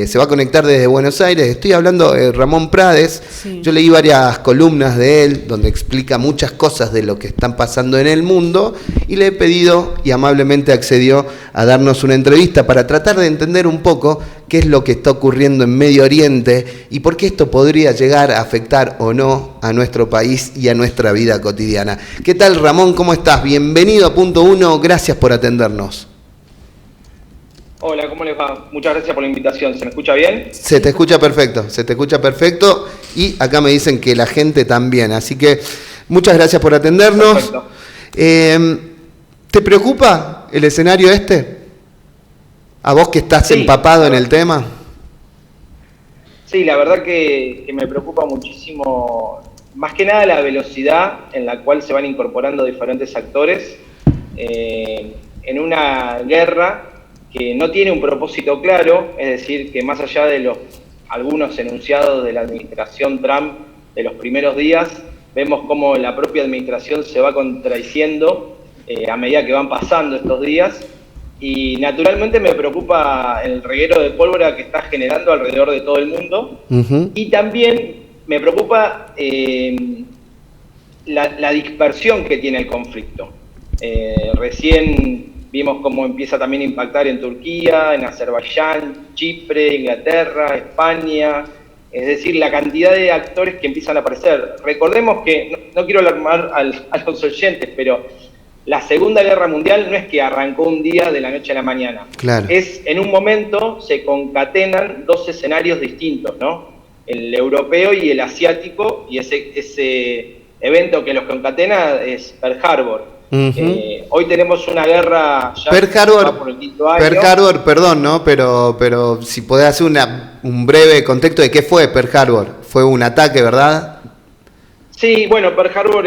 Se va a conectar desde Buenos Aires. Estoy hablando de Ramón Prades. Sí. Yo leí varias columnas de él donde explica muchas cosas de lo que están pasando en el mundo y le he pedido y amablemente accedió a darnos una entrevista para tratar de entender un poco qué es lo que está ocurriendo en Medio Oriente y por qué esto podría llegar a afectar o no a nuestro país y a nuestra vida cotidiana. ¿Qué tal, Ramón? ¿Cómo estás? Bienvenido a Punto Uno. Gracias por atendernos. Hola, ¿cómo les va? Muchas gracias por la invitación. ¿Se me escucha bien? Se te escucha perfecto y acá me dicen que la gente también, así que muchas gracias por atendernos. Perfecto. ¿Te preocupa el escenario este? ¿A vos que estás empapado en el tema? Sí, la verdad que me preocupa muchísimo, más que nada la velocidad en la cual se van incorporando diferentes actores en una guerra que no tiene un propósito claro, es decir, que más allá de algunos enunciados de la administración Trump de los primeros días, vemos cómo la propia administración se va contradiciendo a medida que van pasando estos días, y naturalmente me preocupa el reguero de pólvora que está generando alrededor de todo el mundo, y también me preocupa la dispersión que tiene el conflicto. Recién vimos cómo empieza también a impactar en Turquía, en Azerbaiyán, Chipre, Inglaterra, España, es decir, la cantidad de actores que empiezan a aparecer. Recordemos que, no quiero alarmar a los oyentes, pero la Segunda Guerra Mundial no es que arrancó un día de la noche a la mañana. Claro. En un momento se concatenan dos escenarios distintos, ¿no? El europeo y el asiático, y ese evento que los concatena es Pearl Harbor. Hoy tenemos una guerra ya por el quinto año. Pearl Harbor, perdón, ¿no? Pero si podés hacer un breve contexto de qué fue Pearl Harbor. Fue un ataque, ¿verdad? Sí, bueno, Pearl Harbor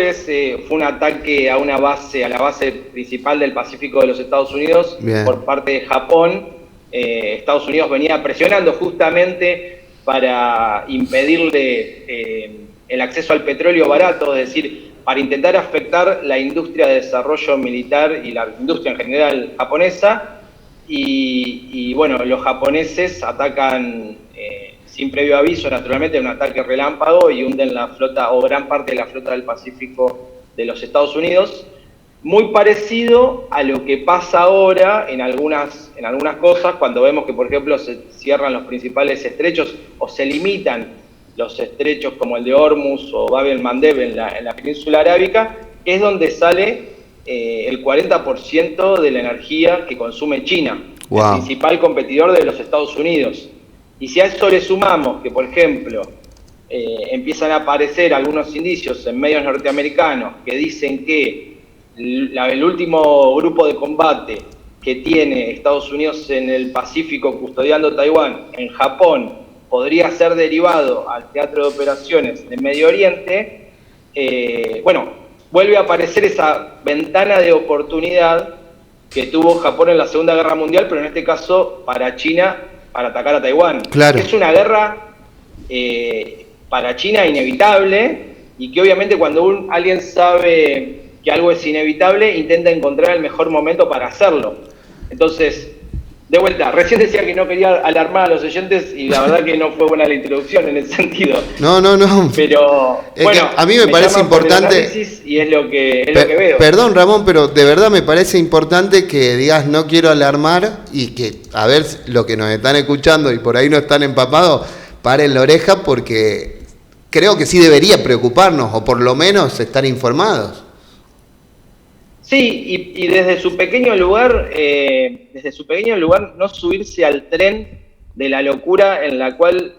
fue un ataque a la base principal del Pacífico de los Estados Unidos. Bien. Por parte de Japón. Estados Unidos venía presionando justamente para impedirle el acceso al petróleo barato, es decir, para intentar afectar la industria de desarrollo militar y la industria en general japonesa. Y bueno, los japoneses atacan sin previo aviso, naturalmente, un ataque relámpago, y hunden la flota o gran parte de la flota del Pacífico de los Estados Unidos. Muy parecido a lo que pasa ahora en algunas cosas, cuando vemos que, por ejemplo, se cierran los principales estrechos o se limitan los estrechos como el de Hormuz o Bab el-Mandeb en la península arábiga, que es donde sale el 40% de la energía que consume China, wow, el principal competidor de los Estados Unidos. Y si a eso le sumamos que, por ejemplo, empiezan a aparecer algunos indicios en medios norteamericanos que dicen que el último grupo de combate que tiene Estados Unidos en el Pacífico custodiando Taiwán, en Japón, podría ser derivado al teatro de operaciones de Medio Oriente, bueno, vuelve a aparecer esa ventana de oportunidad que tuvo Japón en la Segunda Guerra Mundial, pero en este caso para China, para atacar a Taiwán. Claro. Es una guerra para China inevitable, y que obviamente cuando alguien sabe que algo es inevitable, intenta encontrar el mejor momento para hacerlo. Entonces, de vuelta, recién decía que no quería alarmar a los oyentes y la verdad que no fue buena la introducción en ese sentido. No. Pero bueno, a mí me parece importante y es lo que veo. Perdón, Ramón, pero de verdad me parece importante que digas no quiero alarmar y que a ver lo que nos están escuchando y por ahí no están empapados, paren la oreja, porque creo que sí debería preocuparnos o por lo menos estar informados. Sí, y desde su pequeño lugar no subirse al tren de la locura en la cual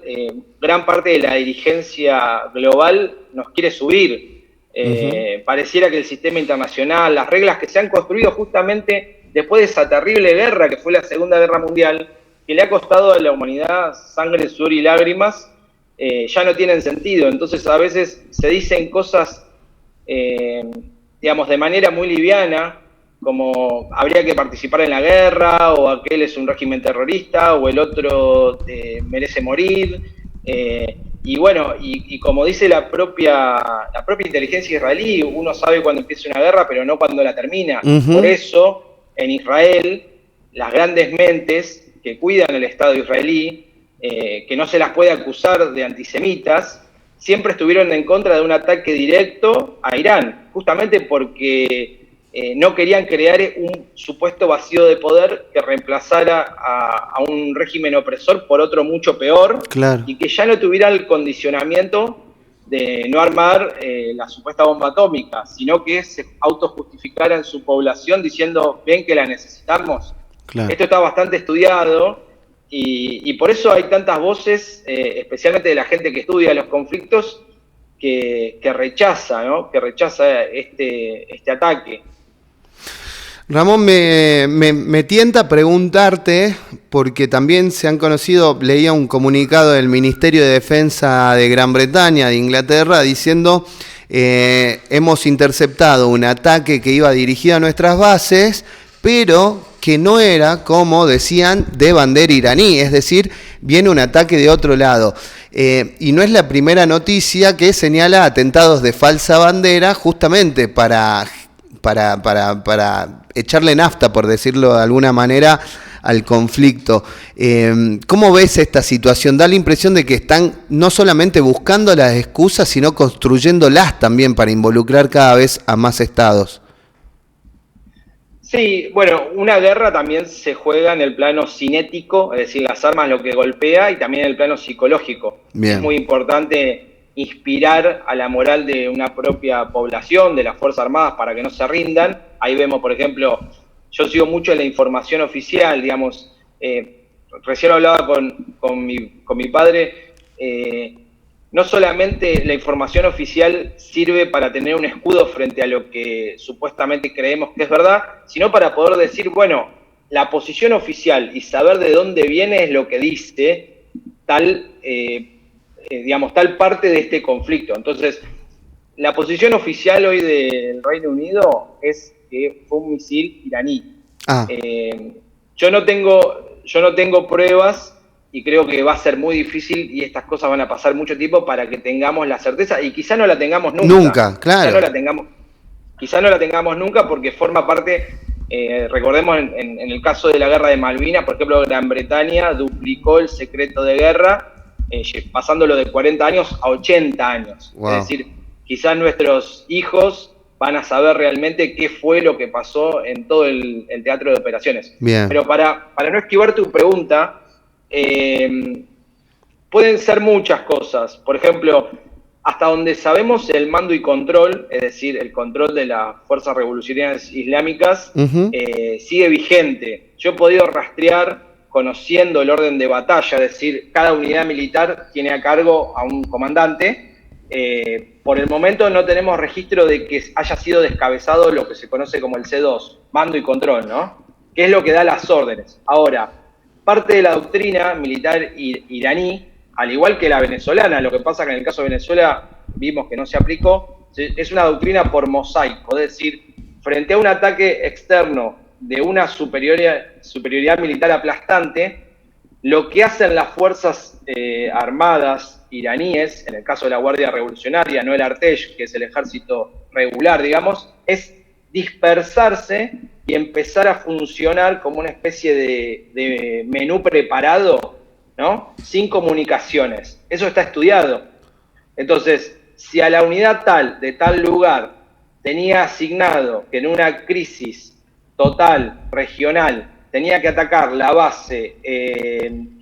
gran parte de la dirigencia global nos quiere subir. Pareciera que el sistema internacional, las reglas que se han construido justamente después de esa terrible guerra que fue la Segunda Guerra Mundial, que le ha costado a la humanidad sangre, sudor y lágrimas, ya no tienen sentido. Entonces a veces se dicen cosas digamos, de manera muy liviana, como habría que participar en la guerra, o aquel es un régimen terrorista, o el otro merece morir, y bueno, y como dice la propia inteligencia israelí, uno sabe cuándo empieza una guerra, pero no cuándo la termina. Por eso, en Israel, las grandes mentes que cuidan el Estado israelí que no se las puede acusar de antisemitas, siempre estuvieron en contra de un ataque directo a Irán, justamente porque no querían crear un supuesto vacío de poder que reemplazara a un régimen opresor por otro mucho peor, claro, y que ya no tuviera el condicionamiento de no armar la supuesta bomba atómica, sino que se autojustificara en su población diciendo, ven que la necesitamos. claro. Esto está bastante estudiado y por eso hay tantas voces, especialmente de la gente que estudia los conflictos, que rechaza, ¿no? Que rechaza este ataque. Ramón, me tienta preguntarte, porque también se han conocido, leía un comunicado del Ministerio de Defensa de Gran Bretaña, de Inglaterra, diciendo hemos interceptado un ataque que iba dirigido a nuestras bases, pero que no era, como decían, de bandera iraní, es decir, viene un ataque de otro lado. Y no es la primera noticia que señala atentados de falsa bandera justamente para echarle nafta, por decirlo de alguna manera, al conflicto. ¿Cómo ves esta situación? Da la impresión de que están no solamente buscando las excusas, sino construyéndolas también para involucrar cada vez a más estados. Sí, bueno, una guerra también se juega en el plano cinético, es decir, las armas lo que golpea, y también en el plano psicológico. Bien. Es muy importante inspirar a la moral de una propia población, de las Fuerzas Armadas, para que no se rindan. Ahí vemos, por ejemplo, yo sigo mucho la información oficial, digamos, recién hablaba con mi padre, no solamente la información oficial sirve para tener un escudo frente a lo que supuestamente creemos que es verdad, sino para poder decir, bueno, la posición oficial y saber de dónde viene es lo que dice tal parte de este conflicto. Entonces, la posición oficial hoy del Reino Unido es que fue un misil iraní. Yo no tengo pruebas y creo que va a ser muy difícil y estas cosas van a pasar mucho tiempo para que tengamos la certeza, y quizá no la tengamos nunca. Nunca, claro. Quizá no la tengamos nunca porque forma parte, recordemos en el caso de la guerra de Malvinas, por ejemplo, Gran Bretaña duplicó el secreto de guerra, pasándolo de 40 años a 80 años. Wow. Es decir, quizás nuestros hijos van a saber realmente qué fue lo que pasó en todo el teatro de operaciones. Bien. Pero para no esquivar tu pregunta, pueden ser muchas cosas. Por ejemplo, hasta donde sabemos, el mando y control, es decir, el control de las fuerzas revolucionarias islámicas, sigue vigente. Yo he podido rastrear, conociendo el orden de batalla, es decir, cada unidad militar tiene a cargo a un comandante. Por el momento no tenemos registro de que haya sido descabezado lo que se conoce como el C2, mando y control, ¿no? Que es lo que da las órdenes. Ahora, parte de la doctrina militar iraní, al igual que la venezolana, lo que pasa que en el caso de Venezuela vimos que no se aplicó, es una doctrina por mosaico, es decir, frente a un ataque externo de una superioridad militar aplastante, lo que hacen las fuerzas armadas iraníes, en el caso de la Guardia Revolucionaria, no el Artesh, que es el ejército regular, digamos, es dispersarse y empezar a funcionar como una especie de menú preparado, ¿no? Sin comunicaciones. Eso está estudiado. Entonces, si a la unidad tal, de tal lugar, tenía asignado que en una crisis total, regional, tenía que atacar la base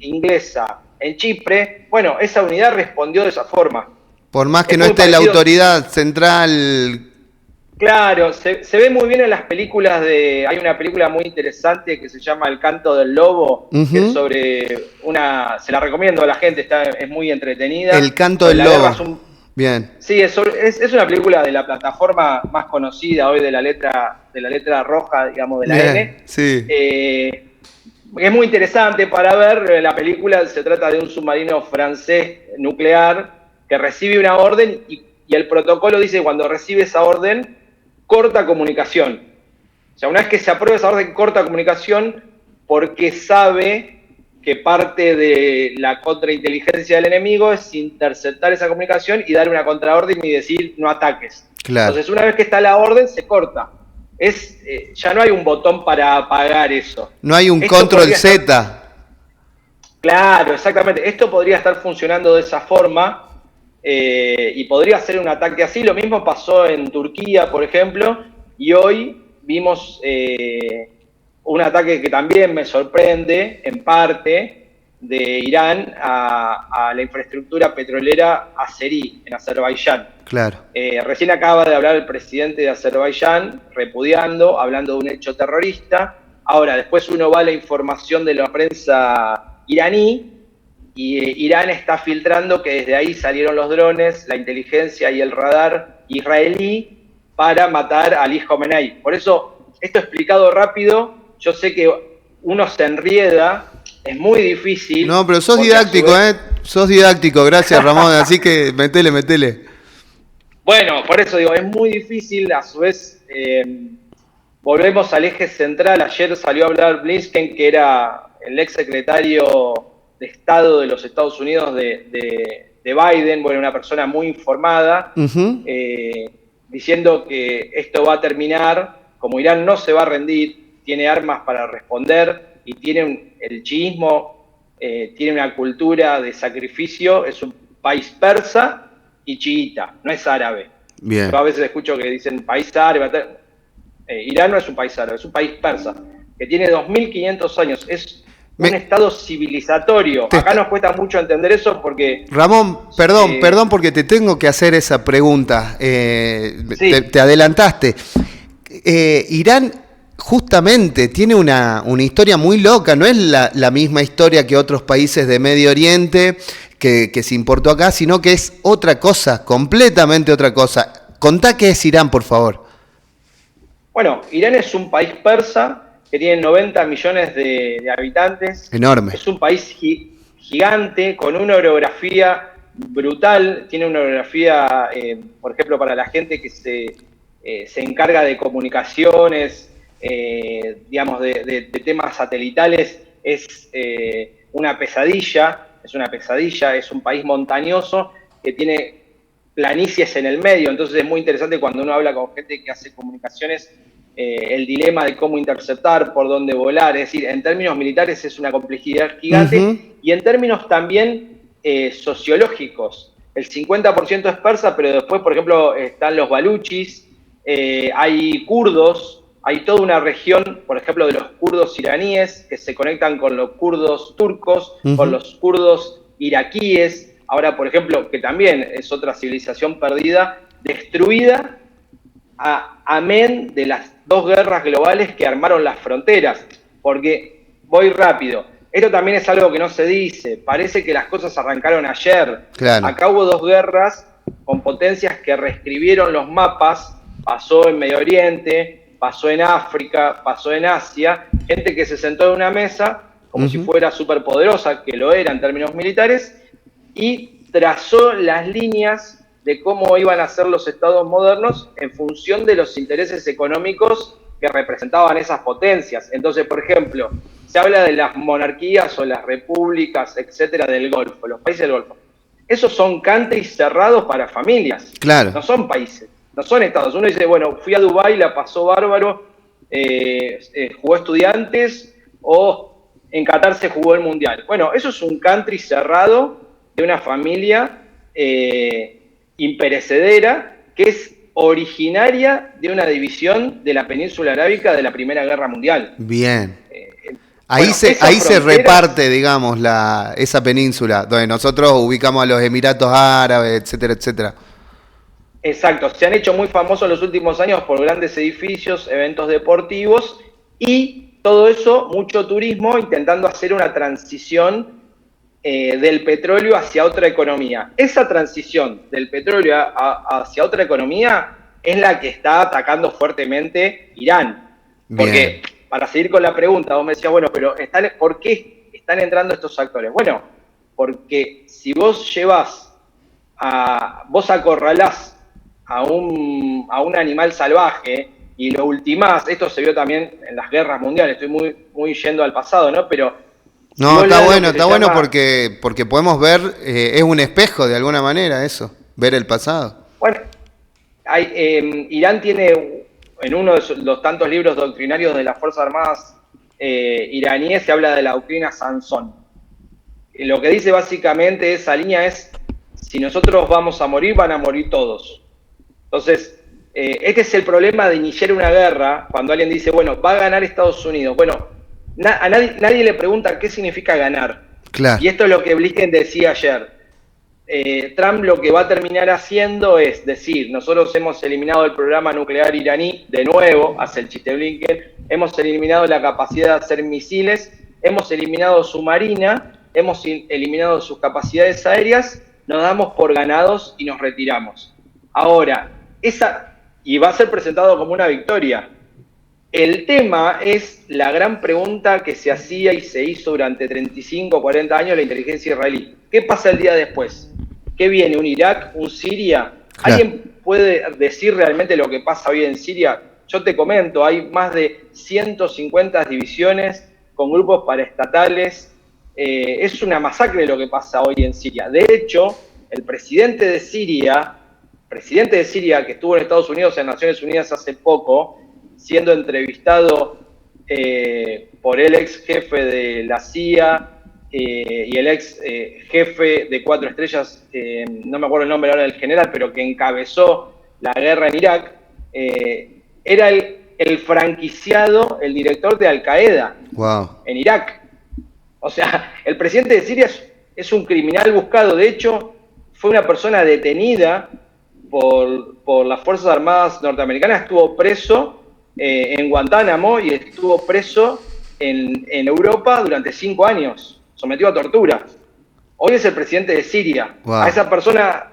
inglesa en Chipre, bueno, esa unidad respondió de esa forma. Por más que no esté la autoridad central. Claro, se ve muy bien en las películas hay una película muy interesante que se llama El canto del lobo, que es sobre se la recomiendo a la gente, es muy entretenida. El canto del lobo. Bien. Sí, es una película de la plataforma más conocida hoy de la letra roja, digamos, de la bien, N. Sí. Es muy interesante para ver. La película se trata de un submarino francés nuclear que recibe una orden y el protocolo dice que cuando recibe esa orden, corta comunicación. O sea, una vez que se aprueba esa orden, corta comunicación porque sabe que parte de la contrainteligencia del enemigo es interceptar esa comunicación y dar una contraorden y decir no ataques. Claro. Entonces, una vez que está la orden, se corta. Ya no hay un botón para apagar eso. No hay un control Z. Claro, exactamente. Esto podría estar funcionando de esa forma y podría ser un ataque así. Lo mismo pasó en Turquía, por ejemplo, y hoy vimos un ataque que también me sorprende, en parte, de Irán a la infraestructura petrolera azerí, en Azerbaiyán. Claro. Recién acaba de hablar el presidente de Azerbaiyán, repudiando, hablando de un hecho terrorista. Ahora, después uno va a la información de la prensa iraní y Irán está filtrando que desde ahí salieron los drones, la inteligencia y el radar israelí para matar a Ali Khamenei. Por eso, esto explicado rápido, yo sé que uno se enrieda, es muy difícil. No, pero sos didáctico, sos didáctico, gracias Ramón, así que metele. Bueno, por eso digo, es muy difícil, a su vez, volvemos al eje central. Ayer salió a hablar Blinken, que era el ex secretario de Estado de los Estados Unidos de Biden, bueno, una persona muy informada, diciendo que esto va a terminar, como Irán no se va a rendir, tiene armas para responder y tiene el chiismo, tiene una cultura de sacrificio, es un país persa y chiita, no es árabe. Bien. Yo a veces escucho que dicen país árabe. Irán no es un país árabe, es un país persa, que tiene 2500 años, es un estado civilizatorio. Acá nos cuesta mucho entender eso porque... Ramón, perdón porque te tengo que hacer esa pregunta, sí. te adelantaste. Irán justamente tiene una historia muy loca, no es la misma historia que otros países de Medio Oriente que se importó acá, sino que es otra cosa, completamente otra cosa. Contá qué es Irán, por favor. Bueno, Irán es un país persa que tiene 90 millones de habitantes. Enorme. Es un país gigante, con una orografía brutal. Tiene una orografía, por ejemplo, para la gente que se encarga de comunicaciones, digamos, de temas satelitales, es una pesadilla. Es un país montañoso que tiene planicies en el medio, entonces es muy interesante cuando uno habla con gente que hace comunicaciones, el dilema de cómo interceptar, por dónde volar, es decir, en términos militares es una complejidad gigante, y en términos también sociológicos. El 50% es persa, pero después, por ejemplo, están los baluchis, hay kurdos, hay toda una región, por ejemplo, de los kurdos iraníes, que se conectan con los kurdos turcos, con los kurdos iraquíes. Ahora, por ejemplo, que también es otra civilización perdida, destruida, amén de las dos guerras globales que armaron las fronteras. Porque, voy rápido, esto también es algo que no se dice, parece que las cosas arrancaron ayer. Claro. Acá hubo dos guerras con potencias que reescribieron los mapas, pasó en Medio Oriente, pasó en África, pasó en Asia, gente que se sentó en una mesa como si fuera superpoderosa, que lo era en términos militares, y trazó las líneas de cómo iban a ser los estados modernos en función de los intereses económicos que representaban esas potencias. Entonces, por ejemplo, se habla de las monarquías o las repúblicas, etcétera, del Golfo, los países del Golfo. Esos son countries cerrados para familias. Claro. No son países, no son estados. Uno dice, bueno, fui a Dubái, la pasó bárbaro, jugó Estudiantes, o en Qatar se jugó el Mundial. Bueno, eso es un country cerrado de una familia imperecedera que es originaria de una división de la península arábica de la Primera Guerra Mundial. Bien. Ahí se reparte, digamos, esa península, donde nosotros ubicamos a los Emiratos Árabes, etcétera, etcétera. Exacto, se han hecho muy famosos en los últimos años por grandes edificios, eventos deportivos y todo eso, mucho turismo, intentando hacer una transición del petróleo hacia otra economía. Esa transición del petróleo hacia otra economía es la que está atacando fuertemente Irán. Porque, para seguir con la pregunta, vos me decías, bueno, pero ¿por qué están entrando estos actores? Bueno, porque si vos vos acorralás a un animal salvaje y lo ultimás, esto se vio también en las guerras mundiales, estoy muy yendo al pasado, ¿no? Pero no, está bueno porque podemos ver, es un espejo de alguna manera eso, ver el pasado. Bueno, Irán tiene, en uno de los tantos libros doctrinarios de las Fuerzas Armadas iraníes, se habla de la doctrina Sansón. lo que dice básicamente esa línea es, si nosotros vamos a morir, van a morir todos. Entonces, este es el problema de iniciar una guerra, cuando alguien dice, bueno, va a ganar Estados Unidos. Bueno, a nadie le pregunta qué significa ganar. Claro. Y esto es lo que Blinken decía ayer. Trump lo que va a terminar haciendo es decir, nosotros hemos eliminado el programa nuclear iraní, de nuevo, hace el chiste Blinken, hemos eliminado la capacidad de hacer misiles, hemos eliminado su marina, hemos eliminado sus capacidades aéreas, nos damos por ganados y nos retiramos. Ahora, y va a ser presentado como una victoria. El tema es la gran pregunta que se hacía y se hizo durante 35 o 40 años la inteligencia israelí. ¿Qué pasa el día después? ¿Qué viene? ¿Un Irak? ¿Un Siria? Claro. ¿Alguien puede decir realmente lo que pasa hoy en Siria? Yo te comento, hay más de 150 divisiones con grupos paraestatales. Es una masacre lo que pasa hoy en Siria. De hecho, el presidente de Siria, que estuvo en Estados Unidos, en Naciones Unidas hace poco, siendo entrevistado por el ex jefe de la CIA y el ex jefe de 4 estrellas, no me acuerdo el nombre ahora del general, pero que encabezó la guerra en Irak, era el franquiciado, el director de Al-Qaeda en Irak. O sea, el presidente de Siria es un criminal buscado. De hecho, fue una persona detenida por las Fuerzas Armadas norteamericanas, estuvo preso en Guantánamo y estuvo preso en Europa durante 5 años, sometido a tortura. Hoy es el presidente de Siria. A esa persona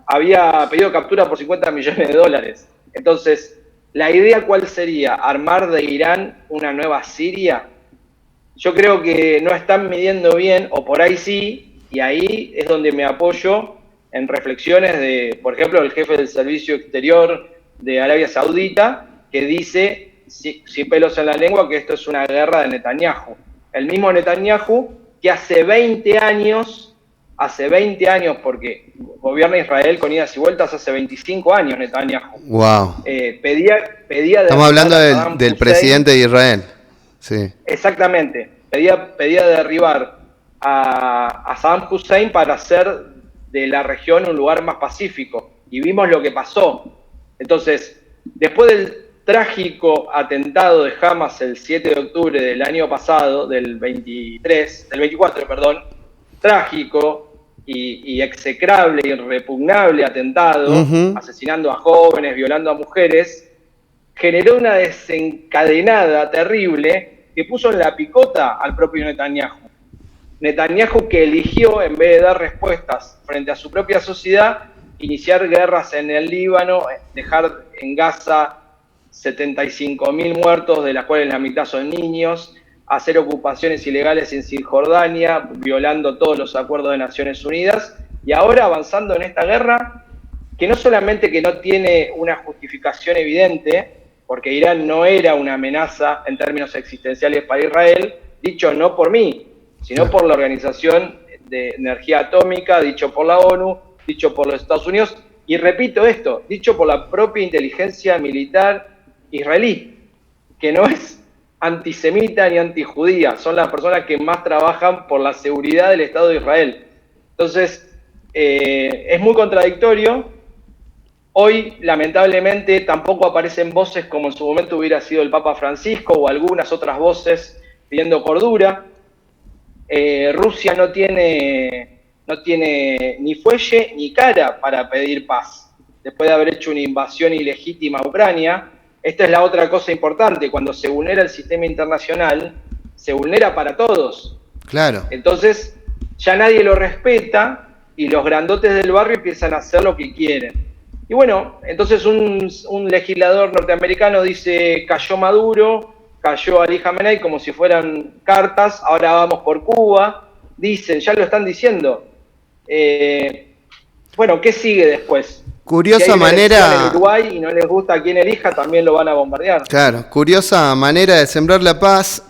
había pedido captura por $50 millones. Entonces, ¿la idea cuál sería? ¿Armar de Irán una nueva Siria? Yo creo que no están midiendo bien, o por ahí sí, y ahí es donde me apoyo en reflexiones de, por ejemplo, el jefe del Servicio Exterior de Arabia Saudita, que dice, sin pelos en la lengua, que esto es una guerra de Netanyahu. El mismo Netanyahu que hace 20 años, porque gobierna Israel con idas y vueltas hace 25 años Netanyahu. Wow. Pedía Estamos hablando del presidente de Israel. Sí. Exactamente. Pedía derribar a Saddam Hussein para hacer de la región un lugar más pacífico. Y vimos lo que pasó. Entonces, después del trágico atentado de Hamas el 7 de octubre del año pasado, del 24, trágico y execrable y repugnable atentado, asesinando a jóvenes, violando a mujeres, generó una desencadenada terrible que puso en la picota al propio Netanyahu. Netanyahu, que eligió, en vez de dar respuestas frente a su propia sociedad, iniciar guerras en el Líbano, dejar en Gaza 75.000 muertos, de las cuales la mitad son niños, hacer ocupaciones ilegales en Cisjordania, violando todos los acuerdos de Naciones Unidas, y ahora avanzando en esta guerra, que no solamente que no tiene una justificación evidente, porque Irán no era una amenaza en términos existenciales para Israel, dicho no por mí, sino por la Organización de Energía Atómica, dicho por la ONU, dicho por los Estados Unidos, y repito esto, dicho por la propia inteligencia militar israelí, que no es antisemita ni antijudía, son las personas que más trabajan por la seguridad del Estado de Israel. Entonces, es muy contradictorio. Hoy, lamentablemente, tampoco aparecen voces como en su momento hubiera sido el Papa Francisco o algunas otras voces pidiendo cordura. Rusia no tiene ni fuelle ni cara para pedir paz, después de haber hecho una invasión ilegítima a Ucrania. Esta es la otra cosa importante, cuando se vulnera el sistema internacional, se vulnera para todos. Claro. Entonces, ya nadie lo respeta y los grandotes del barrio empiezan a hacer lo que quieren. Y bueno, entonces un legislador norteamericano dice, cayó Maduro, cayó Ali Khamenei como si fueran cartas, ahora vamos por Cuba, dicen, ya lo están diciendo. Bueno, ¿qué sigue después? Curiosa si hay manera. En Uruguay y no les gusta a quien elija, también lo van a bombardear. Claro, curiosa manera de sembrar la paz.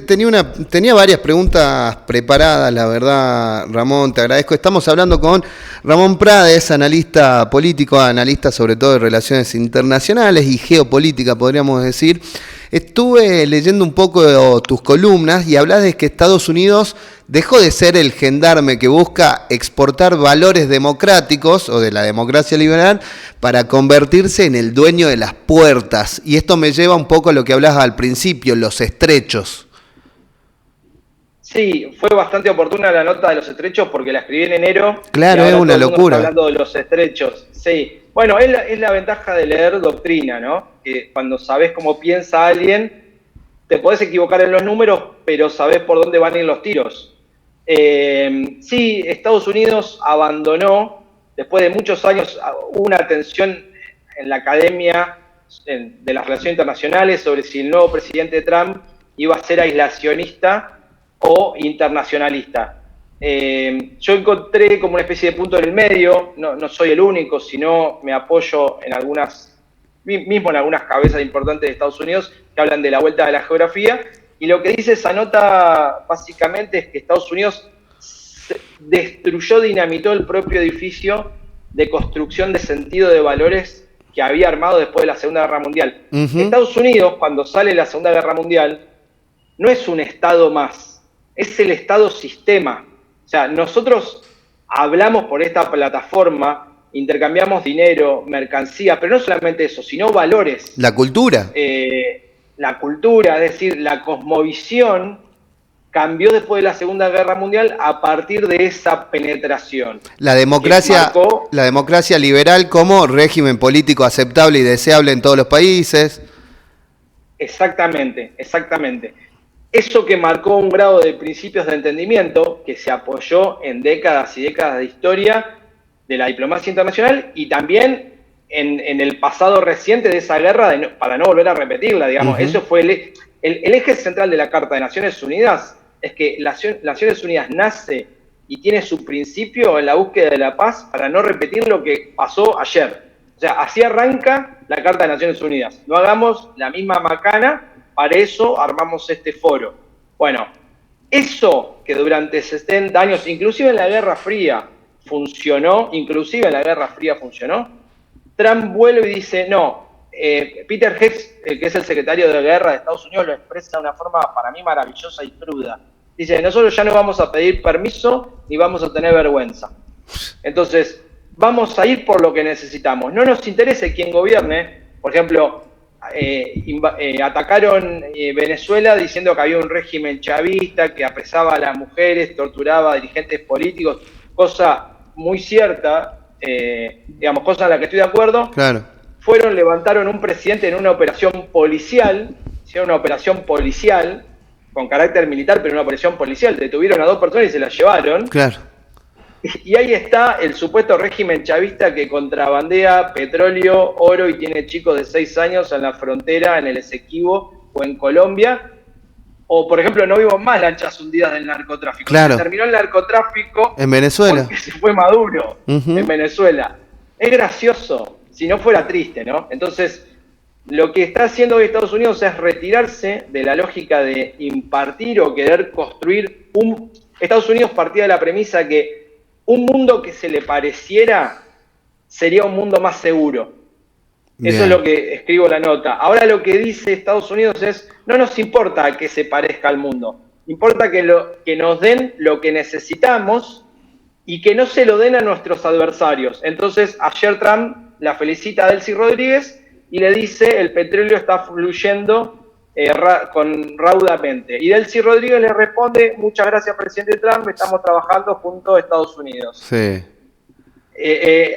Tenía varias preguntas preparadas, la verdad, Ramón, te agradezco. Estamos hablando con Ramón Prades, analista político, analista sobre todo de relaciones internacionales y geopolítica, podríamos decir. Estuve leyendo un poco tus columnas y hablas de que Estados Unidos dejó de ser el gendarme que busca exportar valores democráticos o de la democracia liberal para convertirse en el dueño de las puertas. Y esto me lleva un poco a lo que hablabas al principio, los estrechos. Sí, fue bastante oportuna la nota de los estrechos porque la escribí en enero. Claro, es una locura. Hablando de los estrechos, sí. Bueno, es la ventaja de leer doctrina, ¿no? Que cuando sabes cómo piensa alguien, te podés equivocar en los números, pero sabés por dónde van a ir los tiros. Sí, Estados Unidos abandonó, después de muchos años, una tensión en la academia de las relaciones internacionales sobre si el nuevo presidente Trump iba a ser aislacionista o internacionalista. Yo encontré como una especie de punto en el medio, no soy el único, sino me apoyo en mismo en algunas cabezas importantes de Estados Unidos que hablan de la vuelta de la geografía, y lo que dice esa nota básicamente es que Estados Unidos dinamitó el propio edificio de construcción de sentido de valores que había armado después de la Segunda Guerra Mundial. Uh-huh. Estados Unidos, cuando sale la Segunda Guerra Mundial, no es un Estado más, es el Estado sistema. O sea, nosotros hablamos por esta plataforma, intercambiamos dinero, mercancía, pero no solamente eso, sino valores. La cultura. La cultura, es decir, la cosmovisión cambió después de la Segunda Guerra Mundial a partir de esa penetración. La democracia liberal como régimen político aceptable y deseable en todos los países. Exactamente, exactamente. Eso que marcó un grado de principios de entendimiento que se apoyó en décadas y décadas de historia de la diplomacia internacional y también en el pasado reciente de esa guerra para no volver a repetirla, digamos. Uh-huh. Eso fue el eje central de la Carta de Naciones Unidas, es que Naciones Unidas nace y tiene su principio en la búsqueda de la paz para no repetir lo que pasó ayer. O sea, así arranca la Carta de Naciones Unidas. No hagamos la misma macana. Para eso armamos este foro. Bueno, eso que durante 70 años, inclusive en la Guerra Fría, funcionó, Trump vuelve y dice, no, Peter Hicks, que es el secretario de Guerra de Estados Unidos, lo expresa de una forma para mí maravillosa y cruda. Dice, nosotros ya no vamos a pedir permiso ni vamos a tener vergüenza. Entonces, vamos a ir por lo que necesitamos. No nos interese quién gobierne. Por ejemplo, atacaron Venezuela diciendo que había un régimen chavista que apresaba a las mujeres, torturaba a dirigentes políticos, cosa muy cierta, cosa en la que estoy de acuerdo. Claro. Levantaron un presidente en una operación policial, hicieron una operación policial con carácter militar, pero una operación policial, detuvieron a 2 personas y se las llevaron. Claro. Y ahí está el supuesto régimen chavista que contrabandea petróleo, oro y tiene chicos de 6 años en la frontera, en el Esequibo o en Colombia. O, por ejemplo, no vimos más lanchas hundidas del narcotráfico. Claro. Se terminó el narcotráfico en Venezuela. Porque se fue Maduro en Venezuela. Es gracioso, si no fuera triste, ¿no? Entonces, lo que está haciendo hoy Estados Unidos es retirarse de la lógica de impartir o querer construir Estados Unidos partía de la premisa que un mundo que se le pareciera sería un mundo más seguro. Bien. Eso es lo que escribo en la nota. Ahora lo que dice Estados Unidos es, no nos importa que se parezca al mundo, importa que nos den lo que necesitamos y que no se lo den a nuestros adversarios. Entonces, ayer Trump la felicita a Delcy Rodríguez y le dice, el petróleo está fluyendo raudamente. Y Delcy Rodríguez le responde, muchas gracias, presidente Trump, estamos trabajando junto a Estados Unidos. Sí.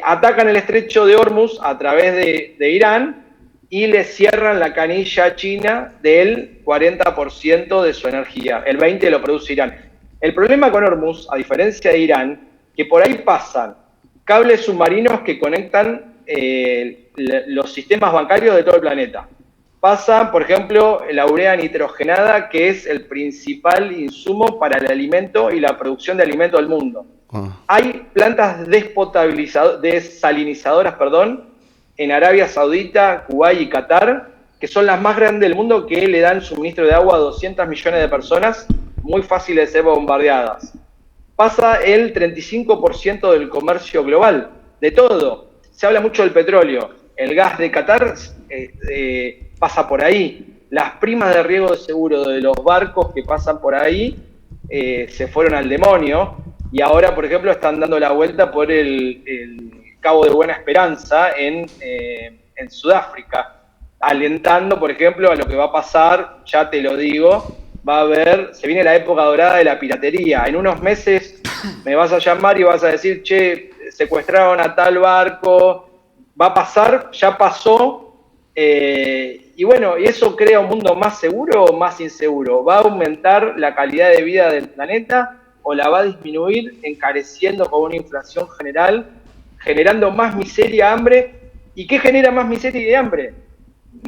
Atacan el estrecho de Hormuz a través de Irán y le cierran la canilla a China del 40% de su energía. El 20% lo produce Irán. El problema con Hormuz, a diferencia de Irán, que por ahí pasan cables submarinos que conectan los sistemas bancarios de todo el planeta. Pasa, por ejemplo, la urea nitrogenada, que es el principal insumo para el alimento y la producción de alimento del mundo. Hay plantas desalinizadoras, en Arabia Saudita, Kuwait y Qatar, que son las más grandes del mundo, que le dan suministro de agua a 200 millones de personas, muy fáciles de ser bombardeadas. Pasa el 35% del comercio global, de todo. Se habla mucho del petróleo. El gas de Qatar pasa por ahí. las primas de riesgo de seguro de los barcos que pasan por ahí se fueron al demonio, y ahora, por ejemplo, están dando la vuelta por el Cabo de Buena Esperanza en Sudáfrica, alentando, por ejemplo, a lo que va a pasar, ya te lo digo, se viene la época dorada de la piratería. En unos meses me vas a llamar y vas a decir, che, secuestraron a tal barco, va a pasar, ya pasó, y bueno, ¿y eso crea un mundo más seguro o más inseguro? ¿Va a aumentar la calidad de vida del planeta o la va a disminuir encareciendo con una inflación general, generando más miseria, hambre? ¿Y qué genera más miseria y hambre?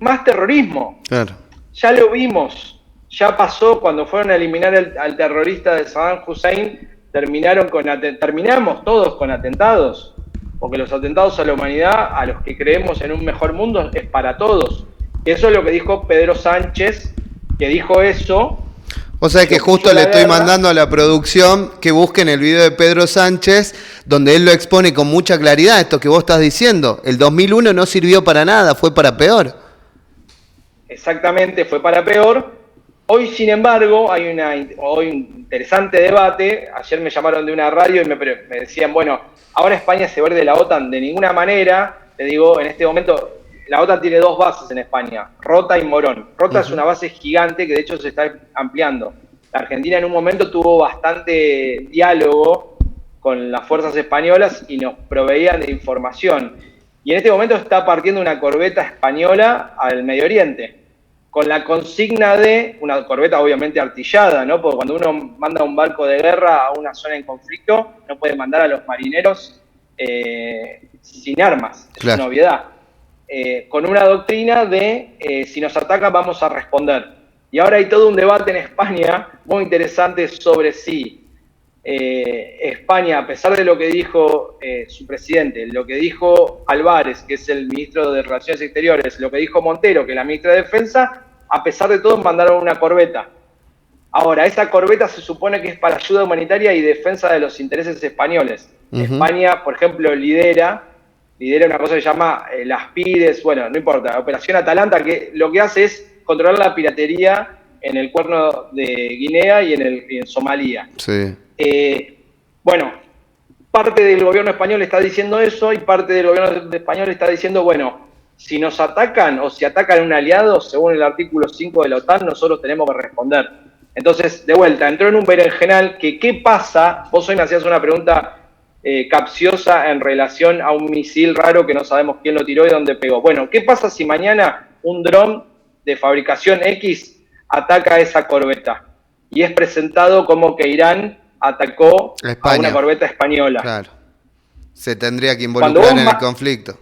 Más terrorismo. Claro. Ya lo vimos, ya pasó cuando fueron a eliminar al terrorista de Saddam Hussein, terminamos todos con atentados, porque los atentados a la humanidad, a los que creemos en un mejor mundo, es para todos. Eso es lo que dijo Pedro Sánchez, que dijo eso. O sea que justo le estoy mandando a la producción que busquen el video de Pedro Sánchez, donde él lo expone con mucha claridad, esto que vos estás diciendo. El 2001 no sirvió para nada, fue para peor. Exactamente, fue para peor. Hoy, sin embargo, hay un interesante debate. Ayer me llamaron de una radio y me decían, bueno, ahora España se va a ir de la OTAN. De ninguna manera, te digo, en este momento, la OTAN tiene 2 bases en España, Rota y Morón. Rota es una base gigante que de hecho se está ampliando. La Argentina en un momento tuvo bastante diálogo con las fuerzas españolas y nos proveían de información. Y en este momento está partiendo una corbeta española al Medio Oriente, con la consigna de una corbeta obviamente artillada, ¿no? Porque cuando uno manda un barco de guerra a una zona en conflicto, no puede mandar a los marineros sin armas, es una obviedad. Con una doctrina de si nos atacan vamos a responder. Y ahora hay todo un debate en España muy interesante sobre si España, a pesar de lo que dijo su presidente, lo que dijo Álvarez, que es el ministro de Relaciones Exteriores, lo que dijo Montero, que es la ministra de Defensa, a pesar de todo mandaron una corbeta. Ahora, esa corbeta se supone que es para ayuda humanitaria y defensa de los intereses españoles. España, por ejemplo, lidera una cosa que se llama las PIDES, bueno, no importa, Operación Atalanta, que lo que hace es controlar la piratería en el Cuerno de Guinea y en Somalia. Sí. Bueno, parte del gobierno español está diciendo eso y parte del gobierno español está diciendo, bueno, si nos atacan o si atacan a un aliado, según el artículo 5 de la OTAN, nosotros tenemos que responder. Entonces, de vuelta, entró en un berenjenal que ¿qué pasa? Vos hoy me hacías una pregunta capciosa en relación a un misil raro que no sabemos quién lo tiró y dónde pegó. Bueno, ¿qué pasa si mañana un dron de fabricación X ataca a esa corbeta? Y es presentado como que Irán atacó a una corbeta española. Claro. Se tendría que involucrar en el conflicto.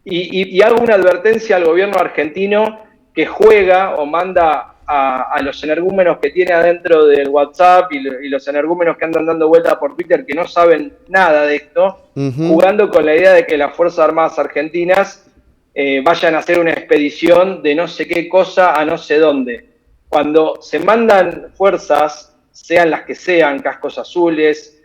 Y hago una advertencia al gobierno argentino que juega o manda a los energúmenos que tiene adentro del WhatsApp y los energúmenos que andan dando vueltas por Twitter que no saben nada de esto, jugando con la idea de que las Fuerzas Armadas Argentinas vayan a hacer una expedición de no sé qué cosa a no sé dónde. Cuando se mandan fuerzas, sean las que sean, cascos azules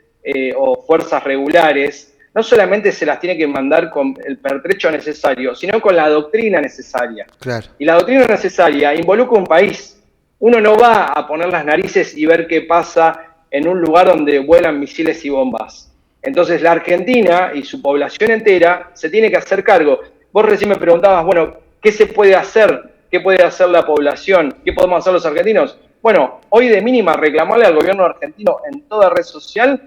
o fuerzas regulares, no solamente se las tiene que mandar con el pertrecho necesario, sino con la doctrina necesaria. Claro. Y la doctrina necesaria involucra un país. Uno no va a poner las narices y ver qué pasa en un lugar donde vuelan misiles y bombas. Entonces la Argentina y su población entera se tiene que hacer cargo. Vos recién me preguntabas, bueno, ¿qué se puede hacer? ¿Qué puede hacer la población? ¿Qué podemos hacer los argentinos? Bueno, hoy de mínima reclamarle al gobierno argentino en toda red social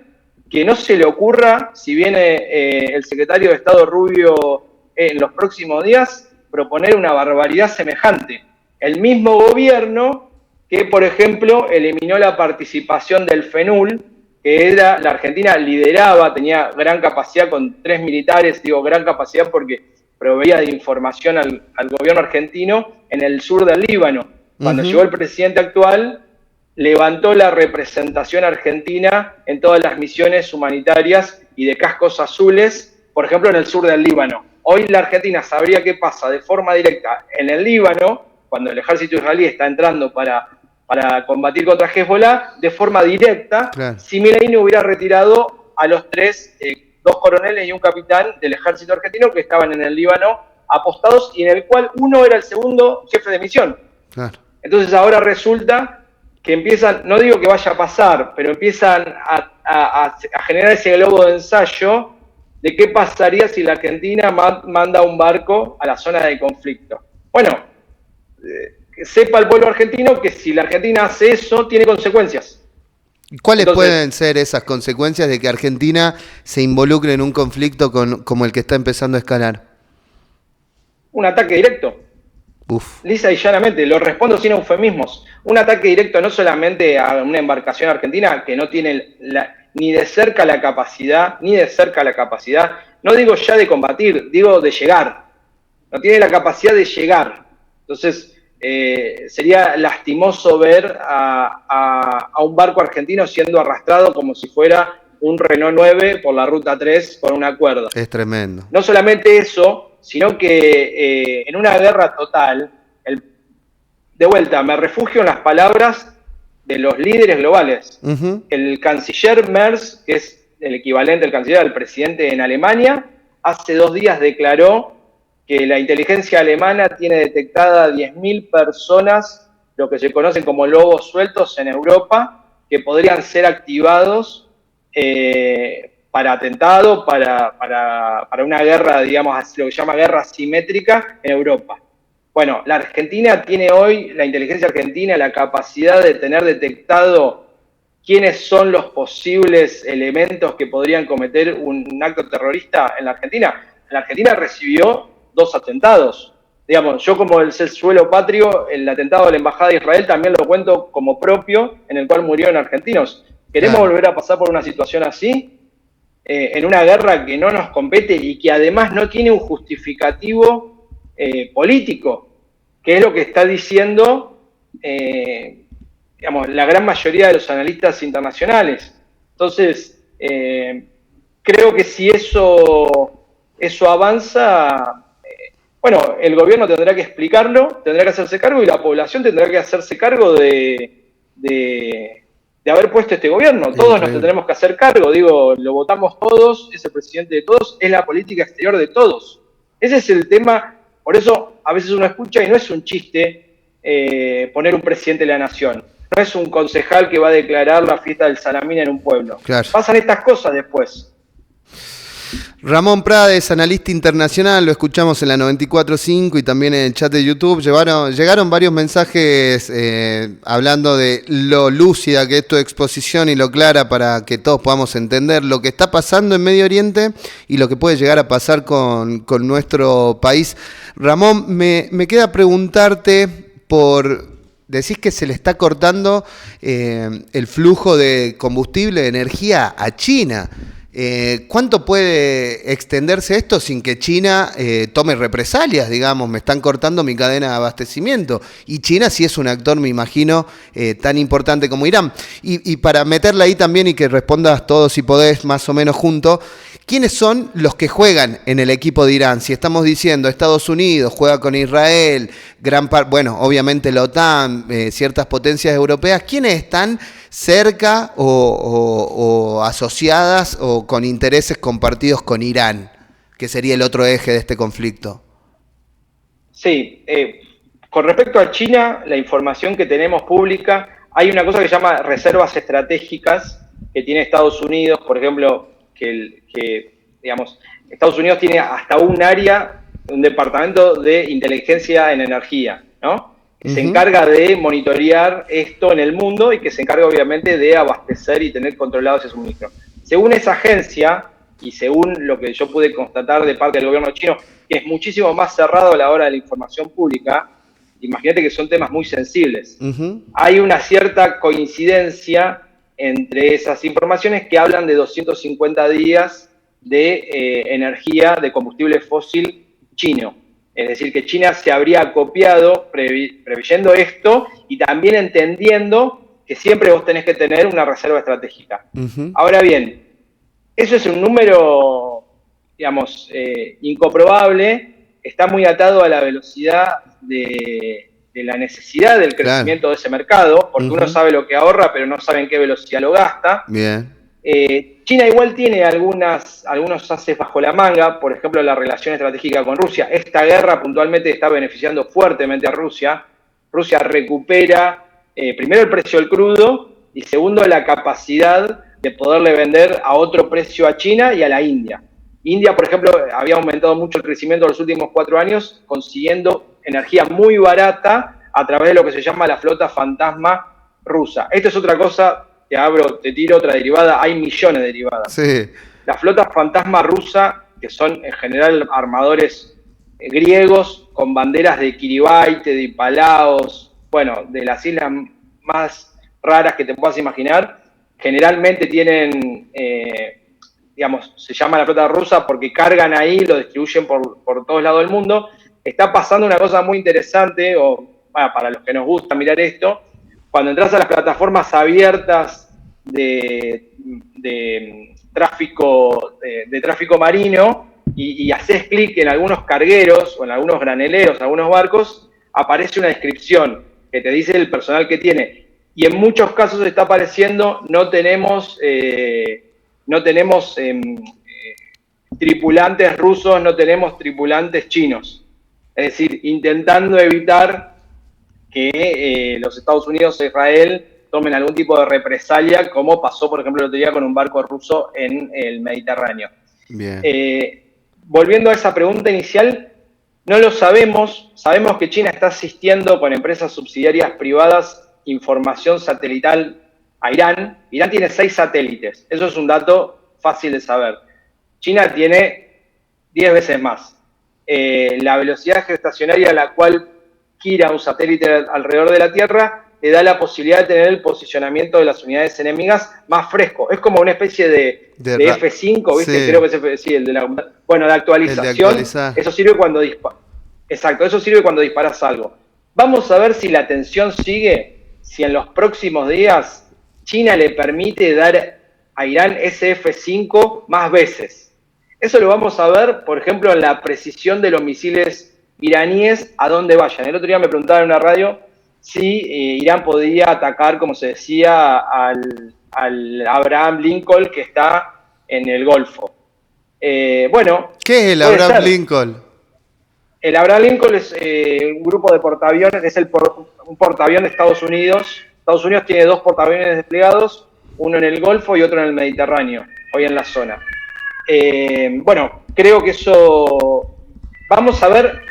que no se le ocurra, si viene el secretario de Estado Rubio en los próximos días, proponer una barbaridad semejante. El mismo gobierno que, por ejemplo, eliminó la participación del FENUL, que era, la Argentina lideraba, tenía gran capacidad con 3 militares, digo gran capacidad porque proveía de información al gobierno argentino en el sur del Líbano. Cuando llegó el presidente actual, levantó la representación argentina en todas las misiones humanitarias y de cascos azules, por ejemplo, en el sur del Líbano. Hoy la Argentina sabría qué pasa de forma directa en el Líbano, cuando el ejército israelí está entrando para combatir contra Hezbollah, de forma directa, claro, si Milei no hubiera retirado a los 3, 2 coroneles y un capitán del ejército argentino que estaban en el Líbano apostados y en el cual uno era el segundo jefe de misión. Claro. Entonces ahora resulta que empiezan, no digo que vaya a pasar, pero empiezan a generar ese globo de ensayo de qué pasaría si la Argentina manda un barco a la zona de conflicto. Bueno, que sepa el pueblo argentino que si la Argentina hace eso, tiene consecuencias. ¿Cuáles pueden ser esas consecuencias de que Argentina se involucre en un conflicto como el que está empezando a escalar? Un ataque directo. Uf. Lisa y llanamente, lo respondo sin eufemismos. Un ataque directo no solamente a una embarcación argentina que no tiene ni de cerca la capacidad, no digo ya de combatir, digo de llegar. No tiene la capacidad de llegar. Entonces, sería lastimoso ver a un barco argentino siendo arrastrado como si fuera un Renault 9 por la Ruta 3 con una cuerda. Es tremendo. No solamente eso, sino que en una guerra total, de vuelta, me refugio en las palabras de los líderes globales. Uh-huh. El canciller Merz, que es el equivalente al canciller del presidente en Alemania, hace 2 días declaró que la inteligencia alemana tiene detectada 10.000 personas, lo que se conocen como lobos sueltos en Europa, que podrían ser activados para atentado, para una guerra, digamos, lo que se llama guerra asimétrica en Europa. Bueno, la Argentina tiene hoy, la inteligencia argentina, la capacidad de tener detectado quiénes son los posibles elementos que podrían cometer un acto terrorista en la Argentina. La Argentina recibió 2 atentados. Digamos, yo como el suelo patrio, el atentado a la Embajada de Israel también lo cuento como propio, en el cual murieron argentinos. ¿Queremos volver a pasar por una situación así? En una guerra que no nos compete y que además no tiene un justificativo político, que es lo que está diciendo digamos, la gran mayoría de los analistas internacionales. Entonces, creo que si eso avanza, bueno, el gobierno tendrá que explicarlo, tendrá que hacerse cargo y la población tendrá que hacerse cargo de haber puesto este gobierno. Todos nos tendremos que hacer cargo, digo, lo votamos todos, es el presidente de todos, es la política exterior de todos. Ese es el tema, por eso a veces uno escucha y no es un chiste poner un presidente de la nación. No es un concejal que va a declarar la fiesta del Salamín en un pueblo. Claro. Pasan estas cosas después. Ramón Prades, analista internacional, lo escuchamos en la 94.5 y también en el chat de YouTube. Llegaron varios mensajes hablando de lo lúcida que es tu exposición y lo clara para que todos podamos entender lo que está pasando en Medio Oriente y lo que puede llegar a pasar con nuestro país. Ramón, me queda preguntarte decís que se le está cortando el flujo de combustible, de energía a China. ¿Cuánto puede extenderse esto sin que China tome represalias? Digamos, me están cortando mi cadena de abastecimiento. Y China sí es un actor, me imagino, tan importante como Irán. Y para meterla ahí también y que respondas todos si podés más o menos junto, ¿quiénes son los que juegan en el equipo de Irán? Si estamos diciendo Estados Unidos juega con Israel, bueno, obviamente la OTAN, ciertas potencias europeas, ¿quiénes están cerca o asociadas o con intereses compartidos con Irán, que sería el otro eje de este conflicto? Sí, con respecto a China, la información que tenemos pública, hay una cosa que se llama reservas estratégicas que tiene Estados Unidos, por ejemplo, que digamos, Estados Unidos tiene hasta un área, un departamento de inteligencia en energía, ¿no? Que se encarga de monitorear esto en el mundo y que se encarga obviamente de abastecer y tener controlado ese suministro. Según esa agencia y según lo que yo pude constatar de parte del gobierno chino, que es muchísimo más cerrado a la hora de la información pública, imagínate que son temas muy sensibles. Hay una cierta coincidencia entre esas informaciones que hablan de 250 días de energía de combustible fósil chino. Es decir, que China se habría copiado preveyendo esto y también entendiendo que siempre vos tenés que tener una reserva estratégica. Ahora bien, eso es un número, digamos, incomprobable, está muy atado a la velocidad de la necesidad del crecimiento de ese mercado, porque uno sabe lo que ahorra, pero no sabe en qué velocidad lo gasta. Bien. China igual tiene algunos ases bajo la manga, por ejemplo, la relación estratégica con Rusia. Esta guerra puntualmente está beneficiando fuertemente a Rusia, Rusia recupera, primero el precio del crudo y segundo la capacidad de poderle vender a otro precio a China y a la India. India, por ejemplo, había aumentado mucho el crecimiento en los últimos 4 años, consiguiendo energía muy barata a través de lo que se llama la flota fantasma rusa. Esto es otra cosa, te tiro otra derivada, hay millones de derivadas. Sí. La flota fantasma rusa, que son en general armadores griegos con banderas de Kiribati, de Palaos, bueno, de las islas más raras que te puedas imaginar, generalmente tienen, se llama la flota rusa porque cargan ahí, lo distribuyen por todos lados del mundo. Está pasando una cosa muy interesante, para los que nos gusta mirar esto, cuando entras a las plataformas abiertas de tráfico marino y haces clic en algunos cargueros o en algunos graneleros, algunos barcos, aparece una descripción que te dice el personal que tiene. Y en muchos casos está apareciendo, no tenemos tripulantes rusos, no tenemos tripulantes chinos. Es decir, intentando evitar que los Estados Unidos e Israel tomen algún tipo de represalia, como pasó, por ejemplo, el otro día con un barco ruso en el Mediterráneo. Bien. Volviendo a esa pregunta inicial, no lo sabemos. Sabemos que China está asistiendo con empresas subsidiarias privadas información satelital a Irán. Irán tiene 6 satélites. Eso es un dato fácil de saber. China tiene 10 veces más. La velocidad geoestacionaria a la cual gira un satélite alrededor de la Tierra le da la posibilidad de tener el posicionamiento de las unidades enemigas más fresco. Es como una especie de F5, ¿viste? Sí. Creo que es el de de actualización. Eso sirve cuando Exacto, eso sirve cuando disparas algo. Vamos a ver si la tensión sigue, si en los próximos días China le permite dar a Irán ese F5 más veces. Eso lo vamos a ver, por ejemplo, en la precisión de los misiles iraníes a dónde vayan. El otro día me preguntaba en una radio si Irán podía atacar, como se decía, al Abraham Lincoln que está en el Golfo. ¿Qué es el Abraham Lincoln? El Abraham Lincoln es un grupo de portaaviones, es un portaavión de Estados Unidos. Estados Unidos tiene 2 portaaviones desplegados, uno en el Golfo y otro en el Mediterráneo, hoy en la zona. Creo que eso... Vamos a ver,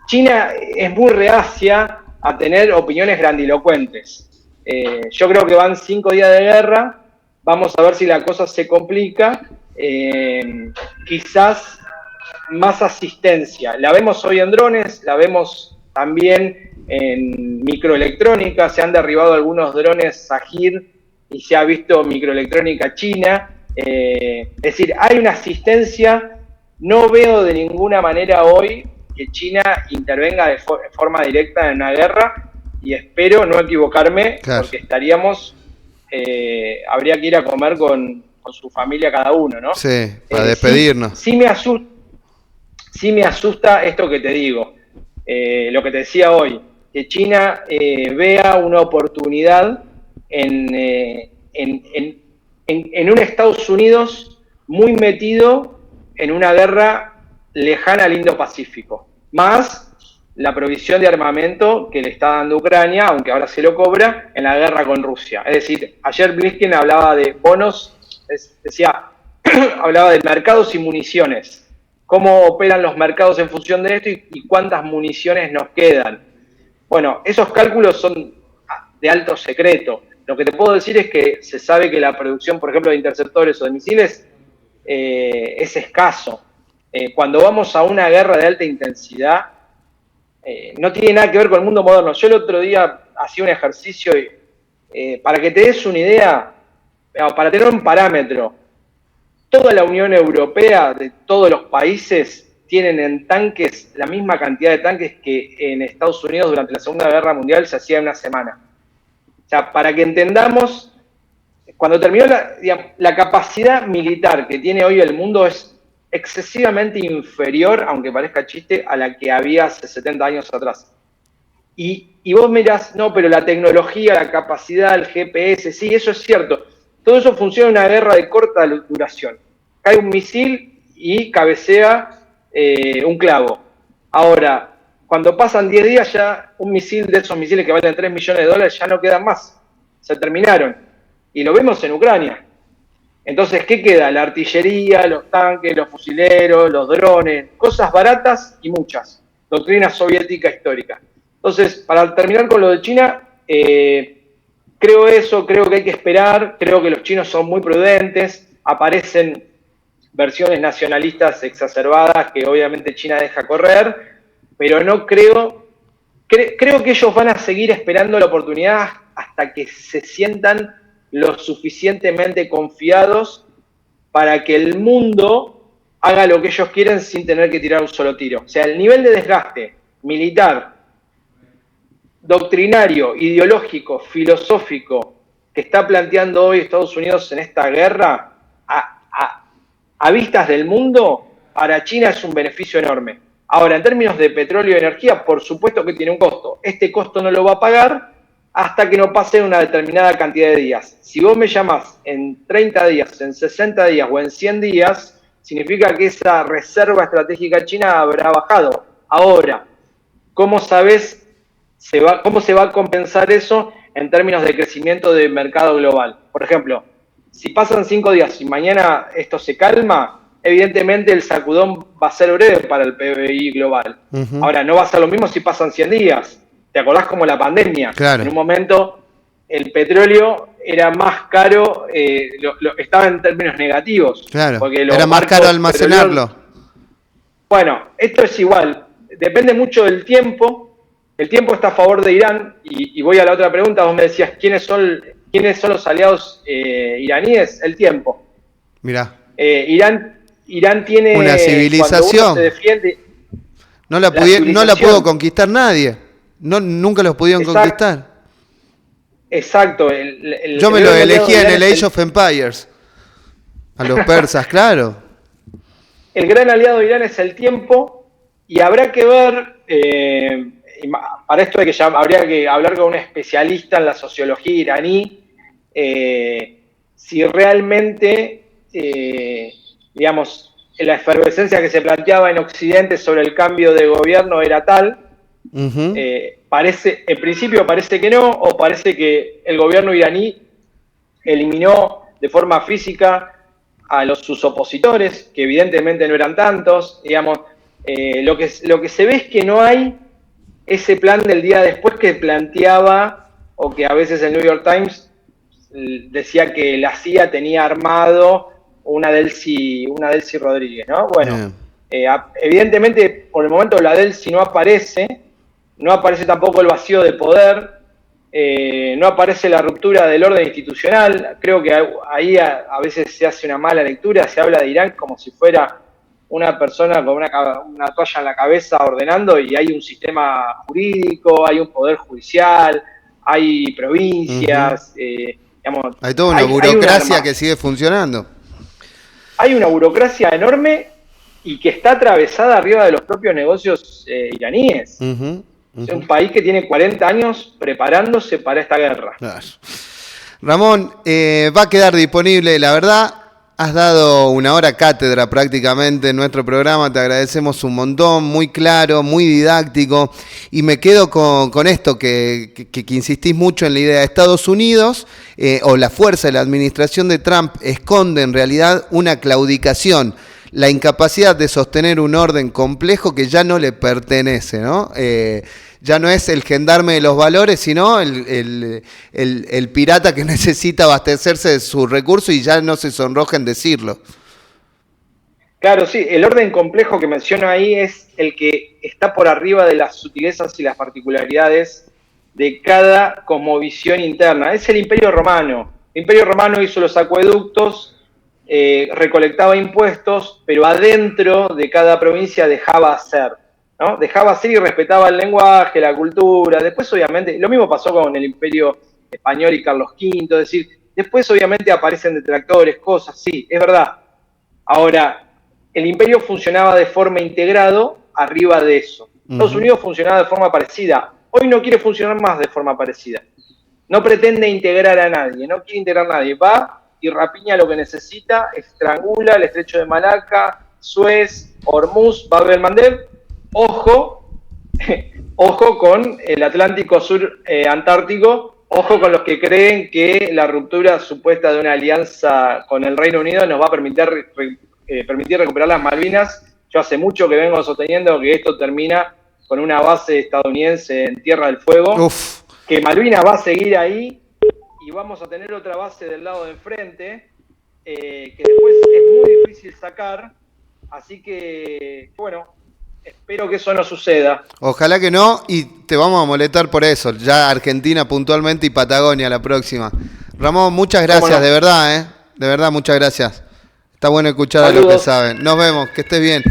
China es muy reacia a tener opiniones grandilocuentes. Yo creo que van 5 días de guerra, vamos a ver si la cosa se complica, quizás más asistencia. La vemos hoy en drones, la vemos también en microelectrónica, se han derribado algunos drones Sahir y se ha visto microelectrónica china. Es decir, hay una asistencia, no veo de ninguna manera hoy que China intervenga de forma directa en una guerra y espero no equivocarme, claro, porque estaríamos, habría que ir a comer con su familia cada uno, ¿no? Sí, para despedirnos. Sí me asusta esto que te digo, lo que te decía hoy, que China vea una oportunidad en un Estados Unidos muy metido en una guerra lejana al Indo-Pacífico, más la provisión de armamento que le está dando Ucrania, aunque ahora se lo cobra, en la guerra con Rusia. Es decir, ayer Blinken hablaba de bonos, hablaba de mercados y municiones, cómo operan los mercados en función de esto y cuántas municiones nos quedan. Bueno, esos cálculos son de alto secreto. Lo que te puedo decir es que se sabe que la producción, por ejemplo, de interceptores o de misiles es escaso. Cuando vamos a una guerra de alta intensidad, no tiene nada que ver con el mundo moderno. Yo el otro día hacía un ejercicio para que te des una idea, para tener un parámetro. Toda la Unión Europea, de todos los países, tienen en tanques la misma cantidad de tanques que en Estados Unidos durante la Segunda Guerra Mundial se hacía en una semana. O sea, para que entendamos, cuando terminó la capacidad militar que tiene hoy el mundo es excesivamente inferior, aunque parezca chiste, a la que había hace 70 años atrás. Y vos mirás, no, pero la tecnología, la capacidad, el GPS, sí, eso es cierto. Todo eso funciona en una guerra de corta duración. Cae un misil y cabecea un clavo. Ahora, cuando pasan 10 días ya un misil de esos misiles que valen $3 millones ya no quedan más, se terminaron. Y lo vemos en Ucrania. Entonces, ¿qué queda? La artillería, los tanques, los fusileros, los drones, cosas baratas y muchas. Doctrina soviética histórica. Entonces, para terminar con lo de China, creo que hay que esperar, creo que los chinos son muy prudentes, aparecen versiones nacionalistas exacerbadas que obviamente China deja correr, pero no creo que ellos van a seguir esperando la oportunidad hasta que se sientan lo suficientemente confiados para que el mundo haga lo que ellos quieren sin tener que tirar un solo tiro. O sea, el nivel de desgaste militar, doctrinario, ideológico, filosófico que está planteando hoy Estados Unidos en esta guerra, a vistas del mundo, para China es un beneficio enorme. Ahora, en términos de petróleo y energía, por supuesto que tiene un costo. Este costo no lo va a pagar hasta que no pase una determinada cantidad de días. Si vos me llamás en 30 días, en 60 días o en 100 días, significa que esa reserva estratégica china habrá bajado. Ahora, ¿cómo sabés cómo se va a compensar eso en términos de crecimiento del mercado global? Por ejemplo, si pasan 5 días y mañana esto se calma, evidentemente el sacudón va a ser breve para el PBI global. Ahora, no va a ser lo mismo si pasan 100 días. ¿Te acordás como la pandemia? Claro. En un momento el petróleo era más caro, estaba en términos negativos. Claro, porque era más caro almacenarlo. Bueno, esto es igual. Depende mucho del tiempo. El tiempo está a favor de Irán. Y voy a la otra pregunta. Vos me decías, ¿quiénes son los aliados iraníes? El tiempo. Mirá. Irán tiene... Una civilización. Se defiende, no la pudo conquistar nadie. Nunca los pudieron conquistar. Exacto. Yo me lo elegí en el Age of Empires. A los persas, claro. El gran aliado de Irán es el tiempo, y habrá que ver, para esto habría que hablar con un especialista en la sociología iraní, si realmente, digamos, la efervescencia que se planteaba en Occidente sobre el cambio de gobierno era tal. En principio parece que no, o parece que el gobierno iraní eliminó de forma física a sus opositores, que evidentemente no eran tantos. Digamos, lo que se ve es que no hay ese plan del día después que planteaba, o que a veces el New York Times decía que la CIA tenía armado una Delcy Rodríguez, ¿no? Bueno, evidentemente por el momento la Delcy no aparece tampoco el vacío de poder, no aparece la ruptura del orden institucional. Creo que ahí a veces se hace una mala lectura, se habla de Irán como si fuera una persona con una toalla en la cabeza ordenando, y hay un sistema jurídico, hay un poder judicial, hay provincias, digamos, hay toda una burocracia que sigue funcionando. Hay una burocracia enorme y que está atravesada arriba de los propios negocios iraníes. Es un país que tiene 40 años preparándose para esta guerra. Claro. Ramón, va a quedar disponible, la verdad, has dado una hora cátedra prácticamente en nuestro programa, te agradecemos un montón, muy claro, muy didáctico, y me quedo con esto que insistís mucho en la idea de Estados Unidos, o la fuerza de la administración de Trump esconde en realidad una claudicación, la incapacidad de sostener un orden complejo que ya no le pertenece, ¿no? Ya no es el gendarme de los valores, sino el pirata que necesita abastecerse de sus recursos, y ya no se sonroja en decirlo. Claro, sí, el orden complejo que menciono ahí es el que está por arriba de las sutilezas y las particularidades de cada cosmovisión interna. Es el Imperio Romano. El Imperio Romano hizo los acueductos, recolectaba impuestos, pero adentro de cada provincia dejaba hacer, ¿no? Dejaba hacer y respetaba el lenguaje, la cultura. Después, obviamente, lo mismo pasó con el Imperio Español y Carlos V, es decir, después obviamente aparecen detractores, cosas, sí, es verdad. Ahora, el imperio funcionaba de forma integrado arriba de eso. Estados Unidos funcionaba de forma parecida. Hoy no quiere funcionar más de forma parecida. No pretende integrar a nadie, no quiere integrar a nadie. Va y rapiña lo que necesita, estrangula el estrecho de Malaca, Suez, Hormuz, Bab el Mandeb. Ojo, ojo con el Atlántico Sur Antártico, ojo con los que creen que la ruptura supuesta de una alianza con el Reino Unido nos va a permitir recuperar las Malvinas. Yo hace mucho que vengo sosteniendo que esto termina con una base estadounidense en Tierra del Fuego, que Malvinas va a seguir ahí y vamos a tener otra base del lado de enfrente, que después es muy difícil sacar, así que, bueno, espero que eso no suceda. Ojalá que no, y te vamos a molestar por eso, ya Argentina puntualmente y Patagonia la próxima. Ramón, muchas gracias, de verdad, de verdad, muchas gracias. Está bueno escuchar a los que saben. Nos vemos, que estés bien.